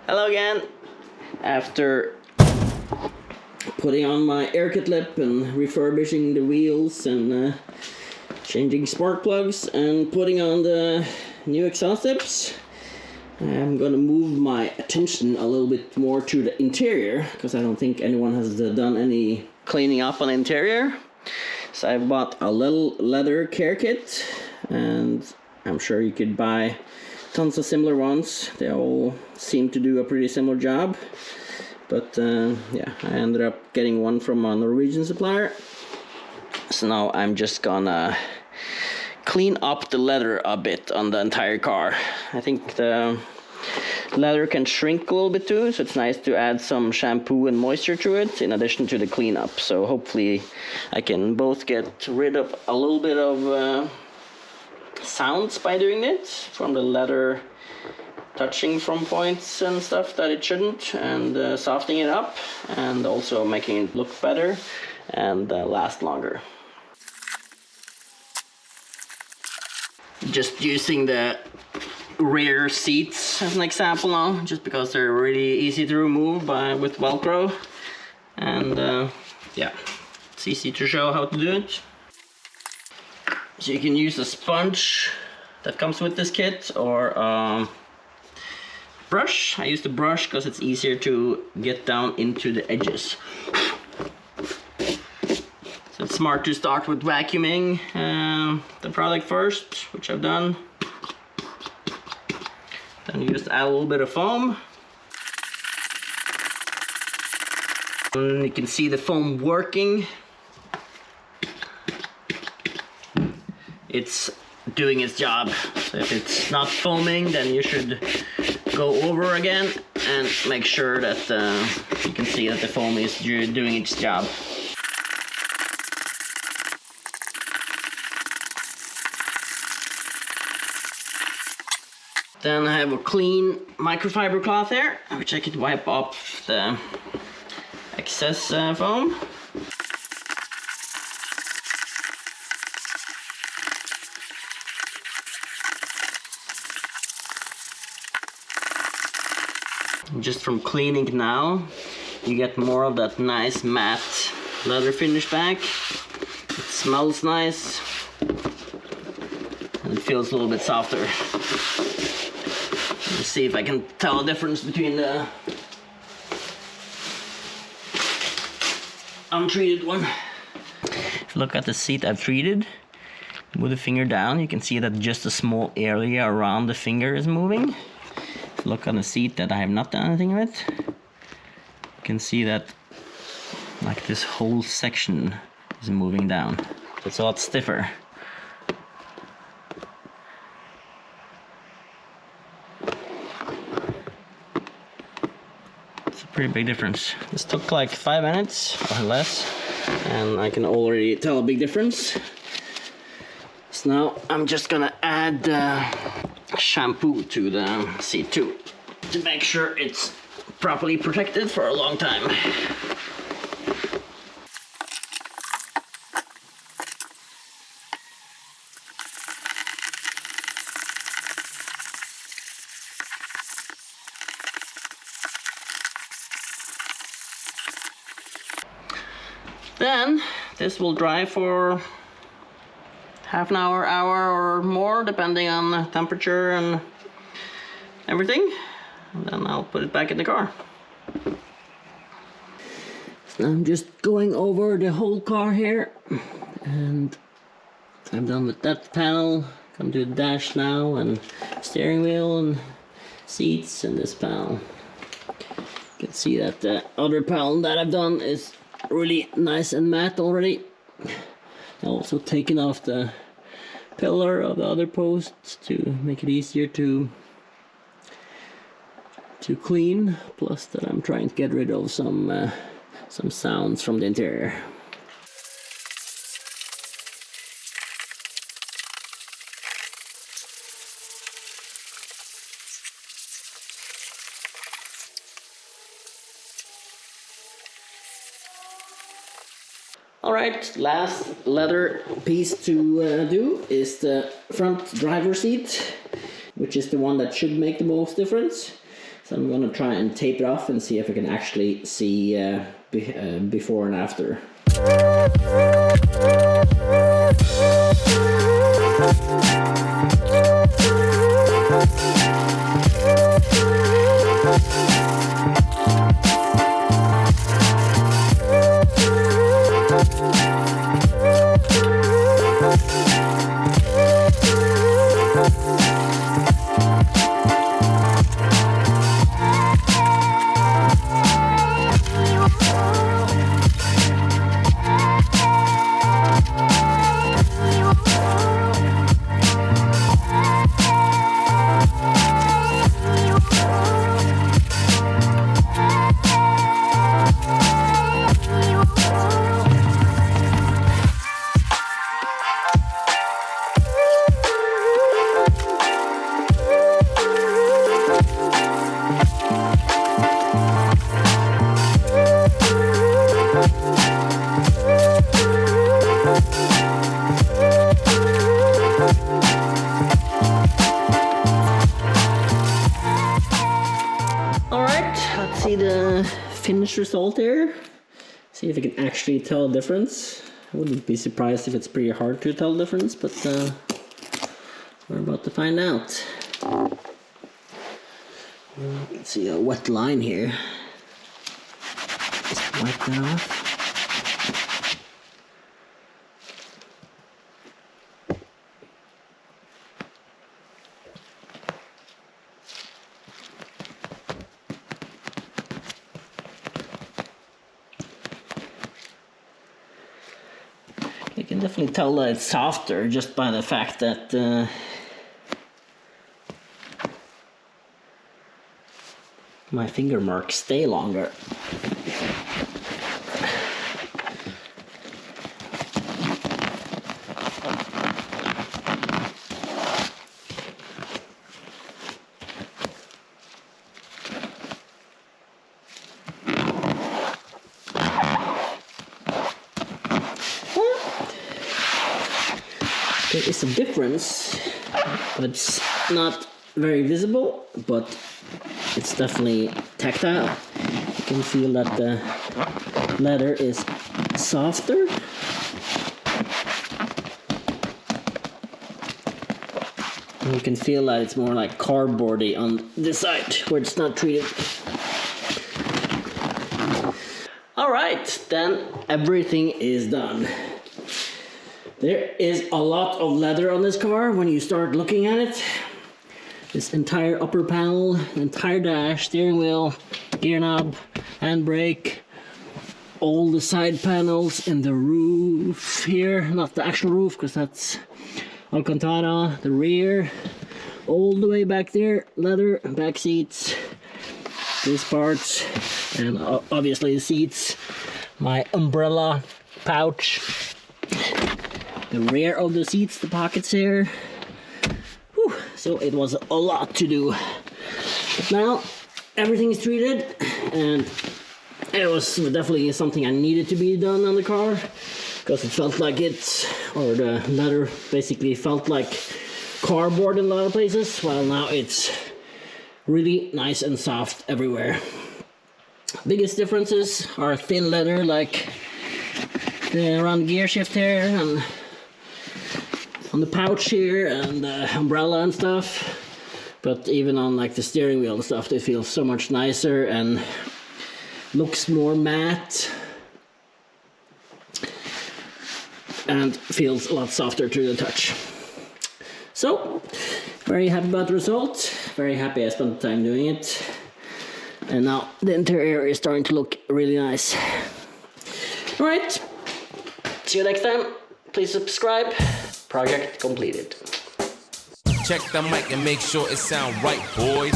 Hello again. After putting on my air kit lip and refurbishing the wheels and changing spark plugs and putting on the new exhaust tips, I'm gonna move my attention a little bit more to the interior because I don't think anyone has done any cleaning up on the interior. So I bought a little leather care kit, and I'm sure you could buy tons of similar ones. They all seem to do a pretty similar job. But yeah, I ended up getting one from a Norwegian supplier. So now I'm just gonna clean up the leather a bit on the entire car. I think the leather can shrink a little bit too, so it's nice to add some shampoo and moisture to it in addition to the cleanup. So hopefully I can both get rid of a little bit of sounds by doing it from the leather touching from points and stuff that it shouldn't, and softening it up and also making it look better and last longer. Just using the rear seats as an example now, just because they're really easy to remove with Velcro, and yeah, it's easy to show how to do it. So you can use a sponge that comes with this kit or brush. I use the brush because it's easier to get down into the edges. So it's smart to start with vacuuming the product first, which I've done. Then you just add a little bit of foam. And you can see the foam working. It's doing its job. So if it's not foaming, then you should go over again and make sure that you can see that the foam is doing its job. Then I have a clean microfiber cloth here, which I could wipe off the excess foam. Just from cleaning now, you get more of that nice matte leather finish back. It smells nice and it feels a little bit softer. Let's see if I can tell a difference between the untreated one. If you look at the seat I've treated, move the finger down, you can see that just a small area around the finger is moving. If you look on the seat that I have not done anything with, you can see that like this whole section is moving down. It's a lot stiffer. Pretty big difference. This took like 5 minutes or less, and I can already tell a big difference. So now I'm just gonna add shampoo to the seat too, to make sure it's properly protected for a long time. Then this will dry for half an hour, or more, depending on the temperature and everything. And then I'll put it back in the car. So I'm just going over the whole car here, and I'm done with that panel. Come to the dash now, and steering wheel and seats, and this panel. You can see that the other panel that I've done is really nice and matte already. I've also taken off the pillar of the other posts to make it easier to clean, plus that I'm trying to get rid of some sounds from the interior. Alright, last leather piece to do is the front driver seat, which is the one that should make the most difference. So So I'm gonna try and tape it off and see if I can actually see before and after. See the finished result here. See if you can actually tell the difference. I wouldn't be surprised if it's pretty hard to tell the difference, but we're about to find out. Let's see a wet line here. Just wipe that off. You can definitely tell that it's softer just by the fact that my finger marks stay longer. There is a difference, but it's not very visible, but it's definitely tactile. You can feel that the leather is softer. And you can feel that it's more like cardboardy on this side, where it's not treated. Alright, then everything is done. There is a lot of leather on this car when you start looking at it. This entire upper panel, entire dash, steering wheel, gear knob, handbrake, all the side panels and the roof here, not the actual roof because that's Alcantara, the rear, all the way back there, leather, back seats, these parts, and obviously the seats, my umbrella pouch, the rear of the seats, the pockets here. Whew, so it was a lot to do. But now everything is treated, and it was definitely something I needed to be done on the car, because it felt like the leather basically felt like cardboard in a lot of places, while now it's really nice and soft everywhere. Biggest differences are thin leather, like around the gear shift here and on the pouch here and the umbrella and stuff, but even on like the steering wheel and stuff, they feel so much nicer and looks more matte and feels a lot softer to the touch. So very happy about the result, very happy I spent the time doing it, and now the interior is starting to look really nice. Alright, see you next time. Please subscribe. Project completed. Check the mic and make sure it sound right, boys.